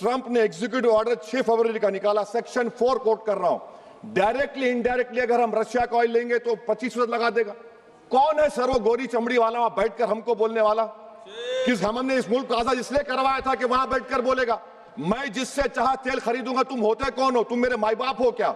Trump ने executive order 6 फरवरी का निकाला, सेक्शन 4 कोट कर रहा हूं, डायरेक्टली इनडायरेक्टली अगर हम रशिया का ऑयल लेंगे तो 25% लगा देगा। कौन है सर वो गोरी चमड़ी वाला वहां बैठकर हमको बोलने वाला? किस हमने इस मुल्क को आजाद इसलिए करवाया था कि वहां बैठकर बोलेगा मैं जिससे चाह तेल खरीदूंगा। तुम होते कौन हो? तुम मेरे माई बाप हो क्या?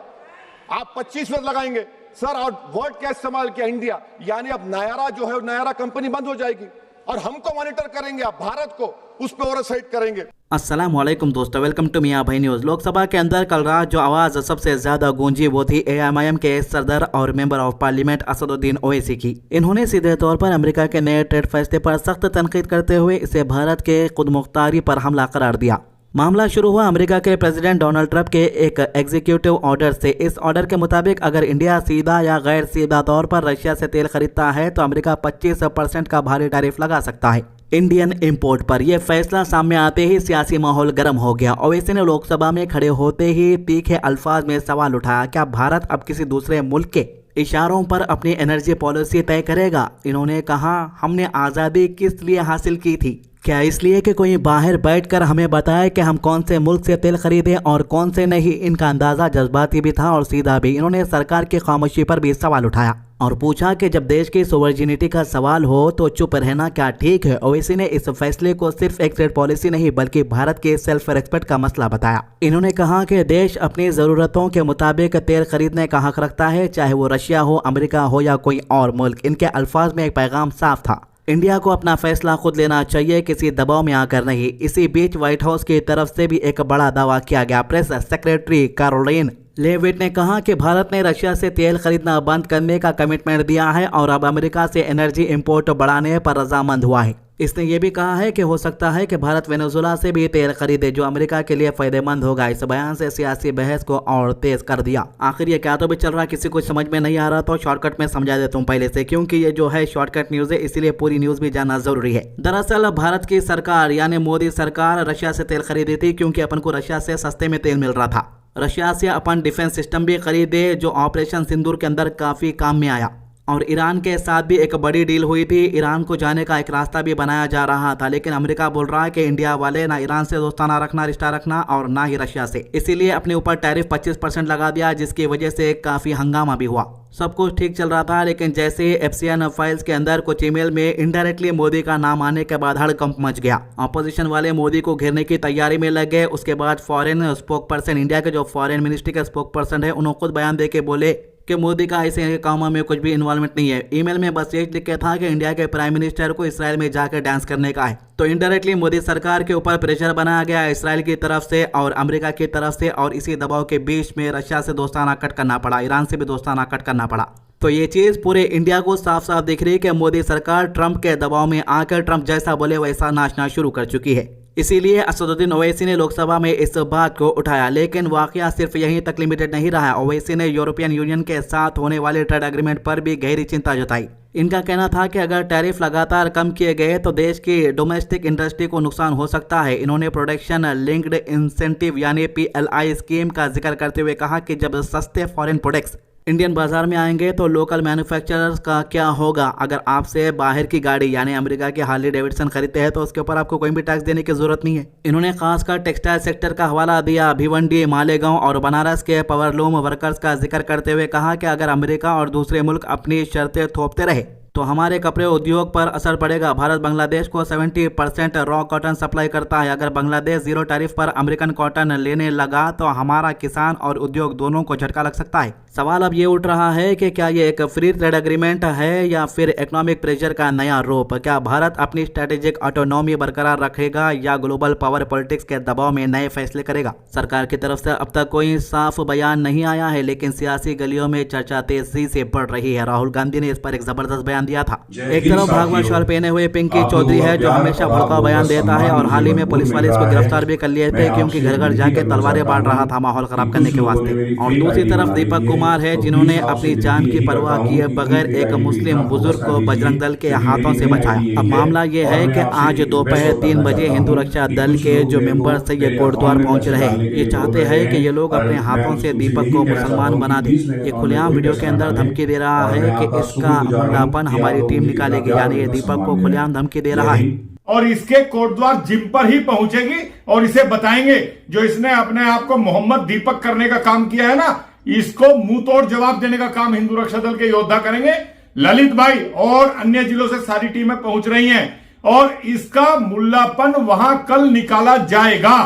आप 25% लगाएंगे सर। और वर्ड क्या इस्तेमाल किया? इंडिया, यानी अब नायरा जो है नायरा कंपनी बंद हो जाएगी और हमको मॉनिटर करेंगे, आप भारत को उस पर ओवरसाइट करेंगे। अस्सलाम वालेकुम दोस्तों, वेलकम टू मियां भाई न्यूज़। लोकसभा के अंदर कल रात जो आवाज़ सबसे ज़्यादा गूंजी वो थी AMIM के सदर और member of parliament Asaduddin Owaisi की। इन्होंने सीधे तौर पर अमेरिका के नए ट्रेड फैसले पर सख्त तनकीद करते हुए इसे भारत के खुदमुख्तारी पर हमला करार दिया। मामला शुरू हुआ अमेरिका के प्रेसिडेंट डोनाल्ड ट्रंप के एक एग्जीक्यूटिव ऑर्डर से। इस ऑर्डर के मुताबिक अगर इंडिया सीधा या गैर सीधा तौर पर रशिया से तेल खरीदता है तो अमेरिका 25% का भारी टैरिफ लगा सकता है इंडियन इंपोर्ट पर। यह फैसला सामने आते ही सियासी माहौल गर्म हो गया। ओवैसी ने लोकसभा में खड़े होते ही तीखे अल्फाज में सवाल उठाया, क्या भारत अब किसी दूसरे मुल्क के इशारों पर अपनी एनर्जी पॉलिसी तय करेगा? इन्होंने कहा, हमने आज़ादी किस लिए हासिल की थी? क्या इसलिए कि कोई बाहर बैठकर हमें बताए कि हम कौन से मुल्क से तेल खरीदें और कौन से नहीं? इनका अंदाज़ा जज्बाती भी था और सीधा भी। इन्होंने सरकार की खामोशी पर भी सवाल उठाया और पूछा कि जब देश की सोवरेनिटी का सवाल हो तो चुप रहना क्या ठीक है? ओवैसी ने इस फैसले को सिर्फ एक ट्रेड पॉलिसी नहीं बल्कि भारत के सेल्फ रेस्पेक्ट का मसला बताया। इन्होंने कहा कि देश अपनी ज़रूरतों के मुताबिक तेल खरीदने का हक रखता है, चाहे वो रशिया हो, अमेरिका हो या कोई और मुल्क। इनके अल्फाज में एक पैगाम साफ था, इंडिया को अपना फैसला खुद लेना चाहिए, किसी दबाव में आकर नहीं। इसी बीच व्हाइट हाउस की तरफ से भी एक बड़ा दावा किया गया। प्रेस सेक्रेटरी कैरोलिन लेविट ने कहा कि भारत ने रशिया से तेल खरीदना बंद करने का कमिटमेंट दिया है और अब अमेरिका से एनर्जी इंपोर्ट बढ़ाने पर रजामंद हुआ है। इसने ये भी कहा है कि हो सकता है कि भारत वेनेजुएला से भी तेल खरीदे, जो अमेरिका के लिए फायदेमंद होगा। इस बयान से सियासी बहस को और तेज कर दिया। आखिर ये क्या तो भी चल रहा है, किसी को समझ में नहीं आ रहा तो शॉर्टकट में समझा देता हूँ पहले से, क्योंकि ये जो है शॉर्टकट न्यूज है, इसीलिए पूरी न्यूज भी जानना जरूरी है। दरअसल भारत की सरकार यानी मोदी सरकार रशिया से तेल खरीदी थी क्योंकि अपन को रशिया से सस्ते में तेल मिल रहा था। रशिया से अपन डिफेंस सिस्टम भी खरीदे जो ऑपरेशन सिंदूर के अंदर काफी काम में आया। और ईरान के साथ भी एक बड़ी डील हुई थी, ईरान को जाने का एक रास्ता भी बनाया जा रहा था। लेकिन अमेरिका बोल रहा है कि इंडिया वाले ना ईरान से दोस्ताना रखना, रिश्ता रखना और ना ही रशिया से, इसीलिए अपने ऊपर टैरिफ 25% लगा दिया, जिसकी वजह से काफी हंगामा भी हुआ। सब कुछ ठीक चल रहा था, लेकिन जैसे ही FCN फाइल्स के अंदर कुछ ईमेल में इनडायरेक्टली मोदी का नाम आने के बाद हड़कंप मच गया। अपोजिशन वाले मोदी को घेरने की तैयारी में लग गए। उसके बाद फॉरेन स्पोक पर्सन, इंडिया के जो फॉरेन मिनिस्ट्री के स्पोक पर्सन है, उन्होंने खुद बयान दे के बोले कि मोदी का ऐसे कामों में कुछ भी इन्वॉल्वमेंट नहीं है। ईमेल में बस ये लिख के था कि इंडिया के प्राइम मिनिस्टर को इसराइल में जाकर डांस करने का है। तो इनडायरेक्टली मोदी सरकार के ऊपर प्रेशर बनाया गया इसराइल की तरफ से और अमेरिका की तरफ से, और इसी दबाव के बीच में रशिया से दोस्ताना कट करना पड़ा, ईरान से भी दोस्ताना कट करना पड़ा। तो ये चीज़ पूरे इंडिया को साफ साफ दिख रही है कि मोदी सरकार ट्रंप के दबाव में आकर ट्रंप जैसा बोले वैसा नाचना शुरू कर चुकी है। इसीलिए असदुद्दीन ओवैसी ने लोकसभा में इस बात को उठाया। लेकिन वाकया सिर्फ यहीं तक लिमिटेड नहीं रहा। ओवैसी ने यूरोपियन यूनियन के साथ होने वाले ट्रेड एग्रीमेंट पर भी गहरी चिंता जताई। इनका कहना था कि अगर टैरिफ लगातार कम किए गए तो देश की डोमेस्टिक इंडस्ट्री को नुकसान हो सकता है। इन्होंने प्रोडक्शन लिंक्ड इंसेंटिव यानी PLI स्कीम का जिक्र करते हुए कहा कि जब सस्ते फॉरेन प्रोडक्ट्स इंडियन बाजार में आएंगे तो लोकल मैन्युफैक्चरर्स का क्या होगा? अगर आपसे बाहर की गाड़ी यानी अमेरिका की हार्ली डेविडसन खरीदते हैं तो उसके ऊपर आपको कोई भी टैक्स देने की जरूरत नहीं है। इन्होंने खासकर टेक्सटाइल सेक्टर का हवाला दिया। भिवंडी, मालेगांव और बनारस के पावरलूम वर्कर्स का जिक्र करते हुए कहा कि अगर अमेरिका और दूसरे मुल्क अपनी शर्तें थोपते रहे तो हमारे कपड़े उद्योग पर असर पड़ेगा। भारत बांग्लादेश को 70% रॉ कॉटन सप्लाई करता है। अगर बांग्लादेश जीरो टैरिफ पर अमेरिकन कॉटन लेने लगा तो हमारा किसान और उद्योग दोनों को झटका लग सकता है। सवाल अब ये उठ रहा है कि क्या ये एक फ्री ट्रेड एग्रीमेंट है या फिर इकोनॉमिक प्रेशर का नया रूप? क्या भारत अपनी स्ट्रेटेजिक ऑटोनॉमी बरकरार रखेगा या ग्लोबल पावर पॉलिटिक्स के दबाव में नए फैसले करेगा? सरकार की तरफ से अब तक कोई साफ बयान नहीं आया है, लेकिन सियासी गलियों में चर्चा तेजी से बढ़ रही है। राहुल गांधी ने इस पर एक जबरदस्त बयान दिया था। एक तरफ भागवा शॉल पहने हुए पिंकी चौधरी है जो हमेशा भड़काऊ बयान देता है और हाल ही में पुलिस वाले इसको गिरफ्तार भी कर लिए थे क्योंकि घर घर जाके तलवारें बांट रहा था माहौल खराब करने के वास्ते। और दूसरी तरफ दीपक कुमार है जिन्होंने अपनी जान की परवाह किए बगैर एक मुस्लिम बुजुर्ग को बजरंग दल के हाथों से बचाया। अब मामला ये है कि आज दोपहर 3 बजे हिंदू रक्षा दल के जो मेंबर्स है ये कोटद्वार पहुंच रहे हैं। ये चाहते हैं कि ये लोग अपने हाथों से दीपक को मुसलमान बना दें। ये खुलेआम वीडियो के अंदर धमकी दे रहा है कि इसका अमलापन हमारी टीम निकालेगी, यानी ये दीपक को खुलेआम धमकी दे रहा है। और इसके कोटद्वार जिम पर ही पहुंचेगी और इसे बताएंगे जो इसने अपने आप को मोहम्मद दीपक करने का काम किया है ना, इसको मुंह तोड़ जवाब देने का काम हिंदू रक्षा दल के योद्धा करेंगे। ललित भाई और अन्य जिलों से सारी टीमें पहुंच रही हैं और इसका मुल्लापन वहां कल निकाला जाएगा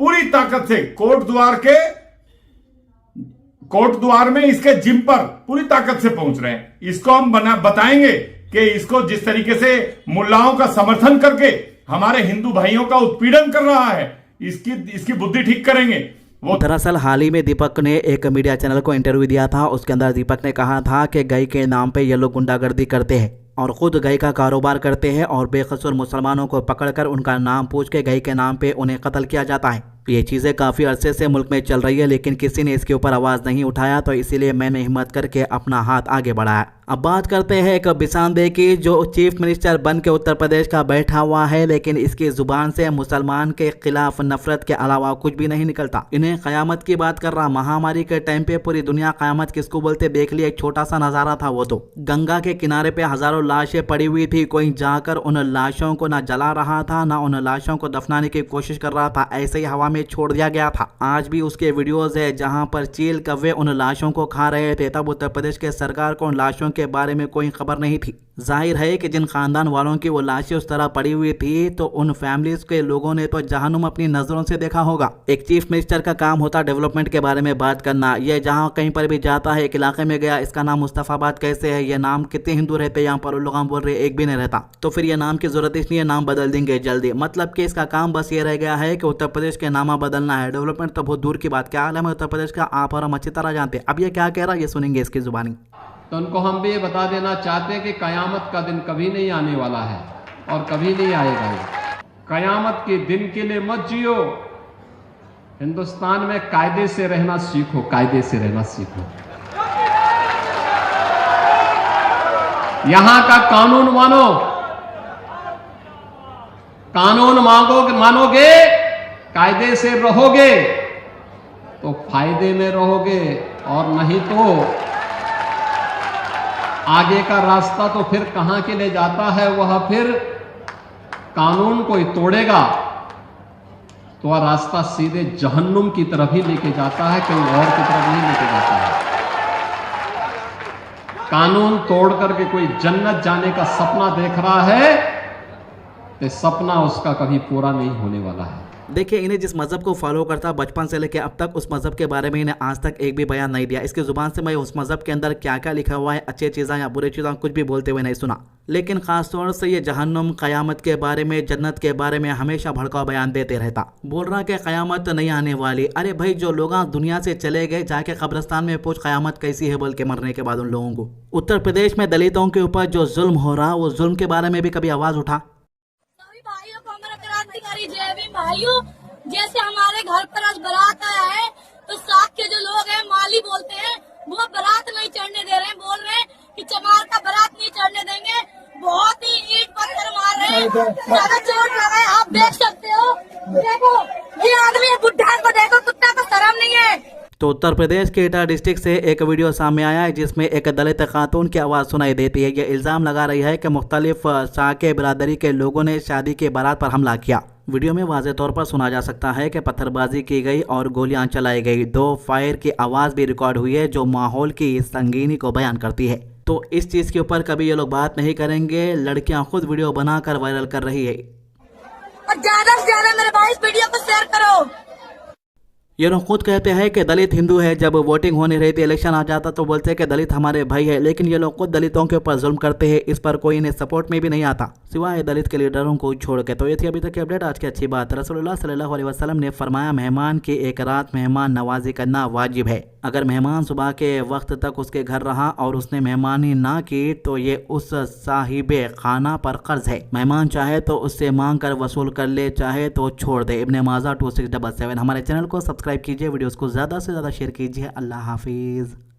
पूरी ताकत से। कोटद्वार में इसके जिम पर पूरी ताकत से पहुंच रहे हैं। इसको हम बताएंगे कि इसको जिस तरीके से मुल्लाओं का समर्थन करके हमारे हिंदू भाइयों का उत्पीड़न कर रहा है, इसकी बुद्धि ठीक करेंगे। वो दरअसल हाल ही में दीपक ने एक मीडिया चैनल को इंटरव्यू दिया था। उसके अंदर दीपक ने कहा था कि गाय के नाम पे ये लोग गुंडागर्दी करते हैं और खुद गाय का कारोबार करते हैं और बेकसूर मुसलमानों को पकड़कर उनका नाम पूछ के गाय के नाम पे उन्हें कत्ल किया जाता है। ये चीज़ें काफ़ी अरसे से मुल्क में चल रही है, लेकिन किसी ने इसके ऊपर आवाज़ नहीं उठाया, तो इसीलिए मैंने हिम्मत करके अपना हाथ आगे बढ़ाया। अब बात करते हैं एक बिसांदे की, जो चीफ मिनिस्टर बन के उत्तर प्रदेश का बैठा हुआ है, लेकिन इसकी जुबान से मुसलमान के खिलाफ नफरत के अलावा कुछ भी नहीं निकलता। इन्हें क़यामत की बात कर रहा। महामारी के टाइम पे पूरी दुनिया क़यामत किसको बोलते देख लिया। एक छोटा सा नज़ारा था वो, तो गंगा के किनारे पे हज़ारों लाशें पड़ी हुई थी। कोई जाकर उन लाशों को ना जला रहा था, ना उन लाशों को दफनाने की कोशिश कर रहा था, ऐसे ही हवा में छोड़ दिया गया था। आज भी उसके वीडियोज है जहाँ पर चील कौवे उन लाशों को खा रहे थे। तब उत्तर प्रदेश के सरकार को उन लाशों के बारे में कोई खबर नहीं थी। जाहिर है कि जिन खानदान वालों की वो लाशें उस तरह पड़ी हुई थी, तो उन फैमिलीज के लोगों ने तो जहन्नुम अपनी नजरों से देखा होगा। एक चीफ मिनिस्टर का काम होता डेवलपमेंट के बारे में बात करना। ये जहाँ कहीं पर भी जाता है, एक इलाके में गया, इसका नाम मुस्तफाबाद कैसे है, ये नाम कितने हिंदू रहते हैं यहाँ पर, लोग बोल रहे एक भी नहीं रहता, तो फिर ये नाम की जरूरत इसलिए है, नाम बदल देंगे जल्दी। मतलब कि इसका काम बस ये रह गया है कि उत्तर प्रदेश के नामा बदलना है। डेवलपमेंट तो बहुत दूर की बात। क्या आलम है उत्तर प्रदेश का, आप और हम अच्छी तरह जानते हैं। अब ये क्या कह रहा है, ये सुनेंगे इसकी जुबानी। तो उनको हम भी ये बता देना चाहते हैं कि कयामत का दिन कभी नहीं आने वाला है और कभी नहीं आएगा। कयामत के दिन के लिए मत जियो। हिंदुस्तान में कायदे से रहना सीखो, कायदे से रहना सीखो। यहां का कानून मानो, कानून मानोगे, कायदे से रहोगे तो फायदे में रहोगे, और नहीं तो आगे का रास्ता तो फिर कहां के लिए जाता है, वह फिर कानून कोई तोड़ेगा तो वह रास्ता सीधे जहन्नुम की तरफ ही लेके जाता है, कहीं और की तरफ नहीं लेके जाता है। कानून तोड़ करके कोई जन्नत जाने का सपना देख रहा है तो सपना उसका कभी पूरा नहीं होने वाला है। देखिए, इन्हें जिस मज़हब को फॉलो करता बचपन से लेकर अब तक, उस मज़हब के बारे में इन्हें आज तक एक भी बयान नहीं दिया। इसकी ज़ुबान से मैं उस मज़हब के अंदर क्या क्या लिखा हुआ है, अच्छी चीज़ें या बुरी चीज़ें, कुछ भी बोलते हुए नहीं सुना। लेकिन ख़ासतौर से ये जहन्नुम, क़यामत के बारे में, जन्नत के बारे में हमेशा भड़काऊ बयान देते रहता। बोल रहा कि क़यामत नहीं आने वाली। अरे भाई, जो लोग दुनिया से चले गए, जाके कब्रिस्तान में पूछ क़यामत कैसी है बोल के मरने के बाद उन लोगों को। उत्तर प्रदेश में दलितों के ऊपर जो जुल्म हो रहा, वो जुल्म के बारे में भी कभी आवाज़ उठा? भाइयों को हमारा क्रांतिकारी जय भीम भाइयों। जैसे हमारे घर पर आज बारात आया है, तो साथ के जो लोग हैं, माली बोलते हैं, वो बारात नहीं चढ़ने दे रहे हैं। बोल रहे हैं कि चमार का बारात नहीं चढ़ने देंगे। बहुत ही ईंट पत्थर मार रहे हैं, ज्यादा चोट लगा है। आप देख सकते हो, देखो ये आदमी बुढ़ा को देखो, कुत्ता को शर्म नहीं है। तो उत्तर प्रदेश के एटा डिस्ट्रिक्ट से एक वीडियो सामने आया है जिसमें एक दलित खातून की आवाज़ सुनाई देती है। ये इल्ज़ाम लगा रही है कि मुख्तलिफ साके बिरादरी के लोगों ने शादी के बारात पर हमला किया। वीडियो में वाज़े तौर पर सुना जा सकता है कि पत्थरबाजी की गई और गोलियां चलाई गई। 2 फायर की आवाज़ भी रिकॉर्ड हुई है जो माहौल की संगीनी को बयान करती है। तो इस चीज़ के ऊपर कभी ये लोग बात नहीं करेंगे। लड़कियां खुद वीडियो बनाकर वायरल कर रही है। और ज्यादा से ज्यादा मेरे भाई इस वीडियो को शेयर करो। ये लोग खुद कहते हैं कि दलित हिंदू है। जब वोटिंग होने रही थी, इलेक्शन आ जाता तो बोलते हैं कि दलित हमारे भाई है, लेकिन ये लोग खुद दलितों के ऊपर जुल्म करते हैं। इस पर कोई इन्हें सपोर्ट में भी नहीं आता सिवाय दलित के लीडरों को छोड़ के। तो ये थी अभी तक की अपडेट। आज की अच्छी बात, रसूलुल्लाह सल्लल्लाहु अलैहि वसल्लम ने फरमाया, मेहमान की एक रात मेहमान नवाजी करना वाजिब है। अगर मेहमान सुबह के वक्त तक उसके घर रहा और उसने मेहमानी ना की तो ये उस साहिबे खाना पर कर्ज है। मेहमान चाहे तो उससे मांग कर वसूल कर ले, चाहे तो छोड़ दे। इब्ने माजा 2677। हमारे चैनल को सब्सक्राइब कीजिए, वीडियोस को ज़्यादा से ज़्यादा शेयर कीजिए। अल्लाह हाफिज़।